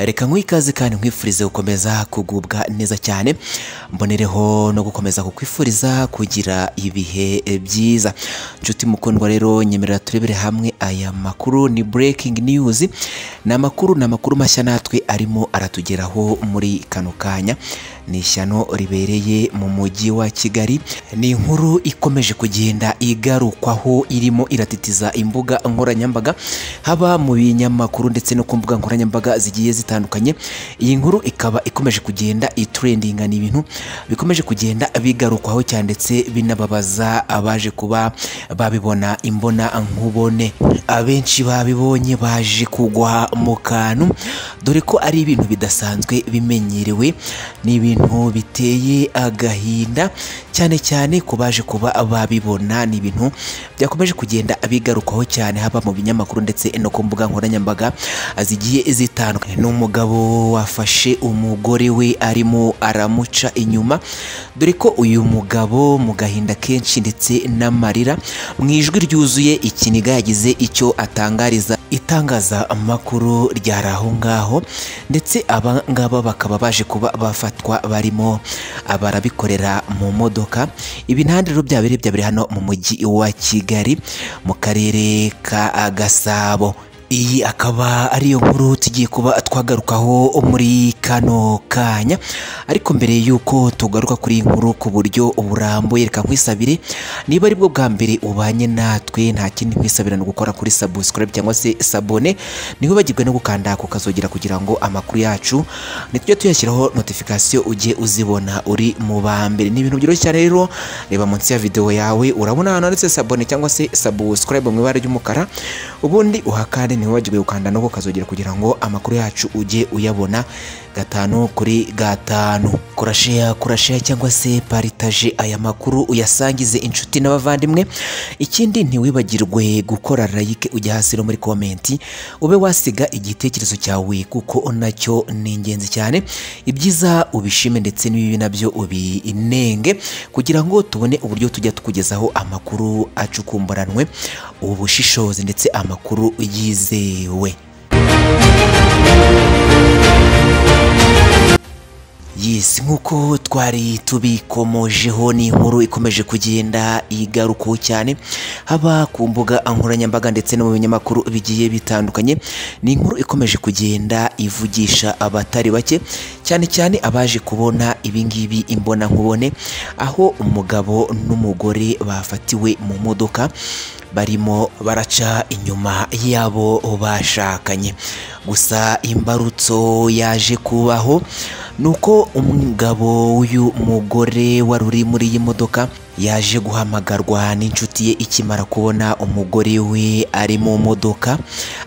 reka nkwikaze kandi nkwifurize gukomeza kugubwa neza cyane, mbonereho no gukomeza kukwifuriza kugira ibihe byiza. Nshuti mukundwa rero, nyemerera turebere hamwe aya makuru. Ni breaking news, na makuru mashya natwe arimo aratugeraho muri kano kanya. Ni ishyano ribereye mu mujyi wa Kigali, ni inkuru ikomeje kugenda igarukwaho, irimo iratitiza imbuga nkoranyambaga, haba mu binyamakuru ndetse no ku mbuga nkoranyambaga zigiye zitandukanye. Iyi nkuru ikaba ikomeje kugenda itrendinga, ni ibintu bikomeje kugenda bigarukwaho cyane ndetse binababaza abaje kuba babibona imbona nkubone. Abenshi babibonye baje kugwa mu kantu, dore ko ari ibintu bidasanzwe bimenyerewe, ni ibintu biteye agahinda cyane cyane ku baje kuba babibona. Ni ibintu byakomeje kugenda bigarukwaho cyane, haba mu binyamakuru ndetse no ku mbuga nkoranyambaga zigiye zitandukanye. Ni umugabo wafashe umugore we arimo aramuca inyuma, dore ko uyu mugabo mu gahinda kenshi ndetse n'amarira, mu ijwi ryuzuye ikiniga yagize icyo atangariza itangaza amakuru ryari aho ngaho, ndetse aba ngaba bakaba baje kuba bafatwa barimo abarabikorera mu modoka. Ibi ntandi rero byabereye hano mu mujyi wa Kigali mu karere ka Gasabo. Iyi akaba ariyo nkuru tugiye kuba twagarukaho muri kano kanya, ariko mbere yuko tugaruka kuri iyi nkuru ku buryo burambuye, reka nkwisabire, niba ari bwo bwa mbere ubanye natwe, nta kindi nkwisabira no gukora kuri subscribe cyangwa se sabone, ntiwibagirwe no gukanda ku kazogera kugira ngo amakuru yacu nitujye tuyashyiraho notification ujye uzibona uri mu ba mbere. Ni ibintu byoroshye cyane rero, reba munsi ya video yawe urabona ahantu handitse sabone cyangwa se subscribe mu ibara ry'umukara, ubundi uhakande, ntiwibagirwe gukanda no kukazogera kugira ngo amakuru yacu ujye uyabona gatanu kuri gatanu. Kurashare cyangwa se partage aya makuru uyasangize inshuti n'abavandimwe. Ikindi ntiwibagirwe gukora like, ujya hasi no muri comment ube wasiga igitekerezo cyawe, kuko nacyo ni ingenzi cyane. Ibyiza ubishime ndetse n'ibibi nabyo ubinenge, kugira ngo tubone uburyo tujya tukugezaho amakuru acukumburanwe ubushishozi ndetse amakuru yizewe. Yes, nkuko twari tubikomojeho, ni inkuru ikomeje kugenda igarukaho cyane, haba ku mbuga nkoranyambaga ndetse no mu binyamakuru bigiye bitandukanye. Ni inkuru ikomeje kugenda ivugisha abatari bake, cyane cyane abaje kubona ibingibi imbona nkubone, aho umugabo n'umugore bafatiwe mu modoka barimo baraca inyuma yabo bashakanye. Gusa imbarutso yaje kubaho nuko umugabo w'uyu mugore wari uri muri iyi modoka yaje guhamagarwa n'inshuti ye ikimara kubona umugore we ari mu modoka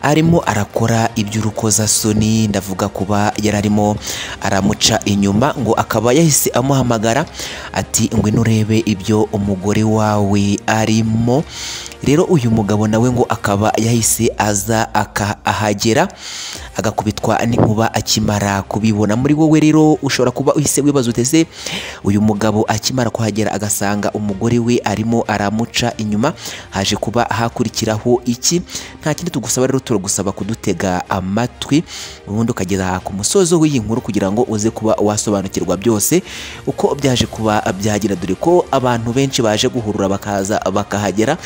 arimo arakora iby'urukozasoni, ndavuga kuba yari arimo aramuca inyuma, ngo akaba yahise amuhamagara ati ngwino urebe ibyo umugore wawe arimo. Rero uyu mugabo nawe ngo akaba yahise aza akahagera, agakubitwa n'inkuba akimara kubibona. Muri wowe rero ushobora kuba uhise wibaza utese, uyu mugabo akimara kuhagera agasanga umugore we arimo aramuca inyuma, haje kuba hakurikiraho iki? Nta kindi tugusaba rero, turagusaba kudutega amatwi ubundi ukagera ku musozo w'iyi nkuru kugira ngo uze kuba wasobanukirwa byose uko byaje kuba byagira, dore ko abantu benshi baje guhurura bakaza bakahagera,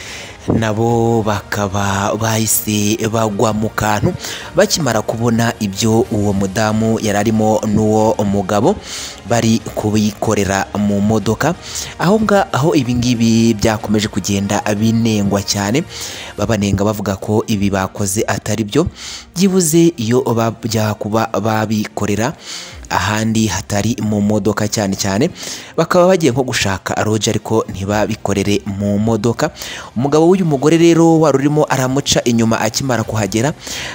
nabo bakaba bahise bagwa mu kantu bakimara kubona ibyo uwo mudamu yari arimo n'uwo umugabo bari kubikorera mu modoka. Aho ibingibi byakomeje kugenda binengwa cyane, babanenga bavuga ko ibi bakoze atari byo, byibuze iyo bajya kuba babikorera ahandi hatari mu modoka, cyane cyane bakaba bagiye nko gushaka roje ariko ntibabikorere mu modoka. Umugabo w'uyu mugore rero wari urimo aramuca inyuma akimara kuhagera,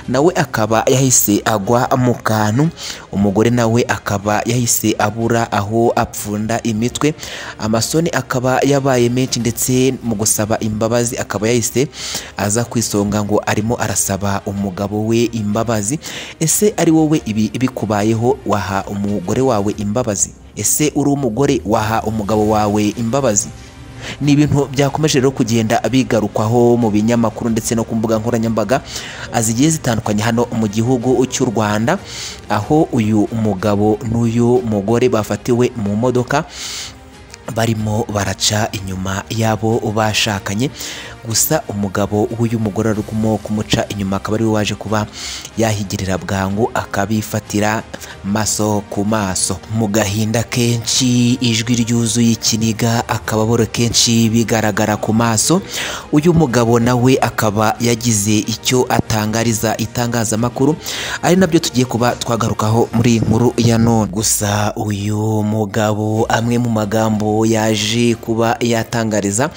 nawe akaba yahise agwa mu kantu. Umugore nawe akaba yahise abura aho apfunda imitwe, amasoni akaba yabaye menshi, ndetse mu gusaba imbabazi akaba yahise aza kwisonga ngo arimo arasaba umugabo we imbabazi. Ese ari wowe ibi bikubayeho waha umugore wawe imbabazi? Ese uri umugore waha umugabo wawe imbabazi? ni ibintu byakomeje rero kugenda bigarukwaho mu binyamakuru ndetse no ku mbuga nkoranyambaga azigiye zitandukanye hano mu gihugu cy'u Rwanda, aho uyu mugabo n'uyu mugore bafatiwe mu modoka barimo baraca inyuma yabo bashakanye. Gusa umugabo w'uyu mugore arimo kumuca inyuma akaba ari we waje kuba yahigirira bwangu akabifatira maso ku maso. Mu gahinda kenshi, ijwi ryuzuye ikiniga, akababaro kenshi bigaragara ku maso, uyu mugabo nawe akaba yagize icyo atangariza itangazamakuru, ari nabyo tugiye kuba twagarukaho muri iyi nkuru ya none. Gusa uyu mugabo amwe mu magambo yaje kuba yatangariza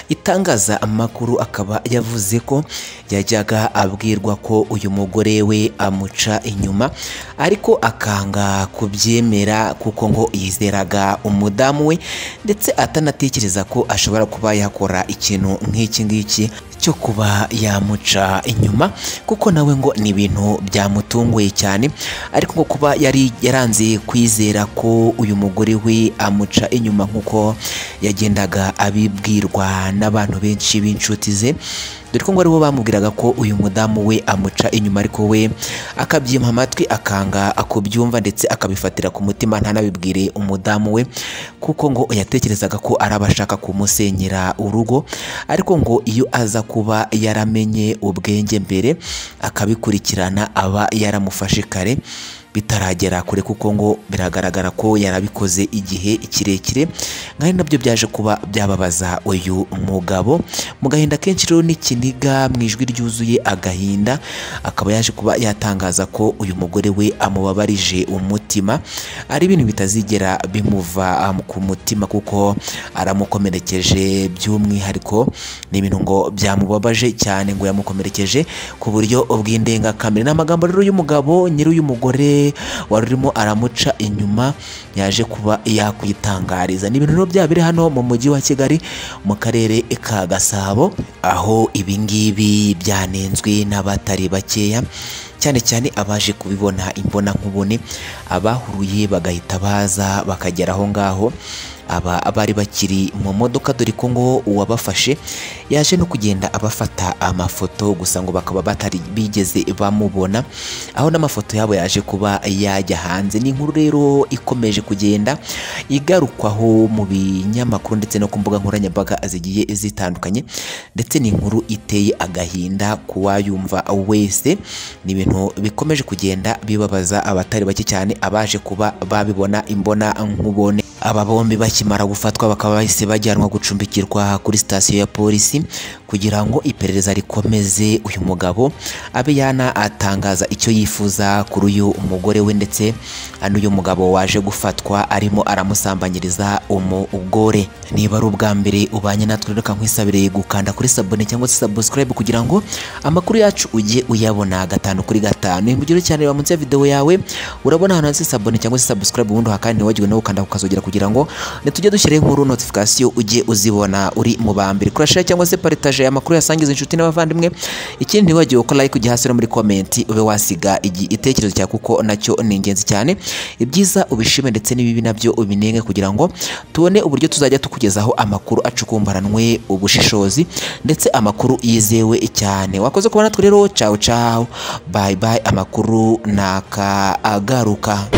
itangazamakuru akaba yavuze ko yajyaga abwirwa ko uyu mugore we amuca inyuma, ariko akanga kubyemera kuko ngo yizeraga umudamu we, ndetse atanatekereza ko ashobora kuba yakora ikintu nk'iki ngiki cyo kuba yamuca inyuma, kuko nawe ngo ni ibintu byamutunguye cyane. Ariko ngo kuba yaranze kwizera ko uyu mugore we amuca inyuma nk'uko yagendaga abibwirwa n'abantu benshi b'inshuti ze, dore ko ngo aribo bamubwiraga ko uyu mudamu we amuca inyuma, ariko we akabyima amatwi akanga akubyumva ndetse akabifatira ku mutima ntanabibwire umudamu we, kuko ngo yatekerezaga ko arabashaka kumusenyera urugo. Ariko ngo iyo aza kuba yaramenye ubwenge mbere akabikurikirana aba yaramufashe kare bitaragera kure, kuko ngo biragaragara ko yarabikoze igihe kirekire, nk'ari nabyo byaje kuba byababaza uyu mugabo. Mu gahinda kenshi rero n'ikiniga, mu ijwi ryuzuye agahinda, akaba yaje kuba yatangaza ko uyu mugore we amubabarije umutima, ari ibintu bitazigera bimuva ku mutima kuko aramukomerekeje by'umwihariko, ni ibintu ngo byamubabaje cyane, ngo yamukomerekeje ku buryo bw'indengakamere. N'amagambo rero y'umugabo nyiri uyu mugore wari urimo aramuca inyuma yaje kuba yakwitangariza. Ni ibintu bya biri hano mu mujyi wa Kigali mu karere ka Gasabo, aho ibingibi byanenzwe n'abatari bakeya, cyane cyane abaje kubibona imbona nkubone, abahuruye bagahita baza bakagera aho ngaho abari bakiri mu modoka, dore ko ngo uwabafashe yaje no kugenda abafata amafoto, gusa ngo bakaba batari bigeze bamubona, aho n'amafoto yabo yaje kuba yajya hanze. Ni inkuru rero ikomeje kugenda igarukwaho mu binyamakuru ndetse no ku mbuga nkoranyambaga zigiye zitandukanye, ndetse ni inkuru iteye agahinda ku wayumva wese. Ni ibintu bikomeje kugenda bibabaza abatari bake cyane, abaje kuba babibona imbona nkubone. Aba bombi bakimara gufatwa bakaba bahise bajyanwa gucumbikirwa kuri sitasiyo ya polisi kugira ngo iperereza rikomeze, uyu mugabo abe atangaza icyo yifuza kuri uyu umugore we, ndetse n'uyu mugabo waje gufatwa arimo aramusambanyiriza umugore. Niba ari ubwa mbere ubanye natwe, reka nkwisabire gukanda kuri sabone cyangwa se subscribe kugira ngo amakuru yacu ujye uyabona 5/5. Impugiro cyane ba munsi ya video yawe urabona hano hasi sabone cyangwa se subscribe, ubundi hakandi ntiwagirwe no gukanda kukazogera kugira ngo netujye dushyire inkuru notification ujye uzibona uri mu bambere. Kurashare cyangwa se partage amakuru yasangiza inshuti n'abavandimwe. Ikindi ntiwagiwe ko like ujye hasi no muri comment ube wasiga igitekerezo cyawe, kuko nacyo ni ingenzi cyane. Ibyiza ubishime ndetse n'ibibi nabyo ubinenge, kugira ngo tubone uburyo tuzajya tukugezaho amakuru acukumbaranwe ubushishozi ndetse amakuru yizewe cyane. Wakoze kubana natwe rero, ciao ciao, bye bye, amakuru naka agaruka.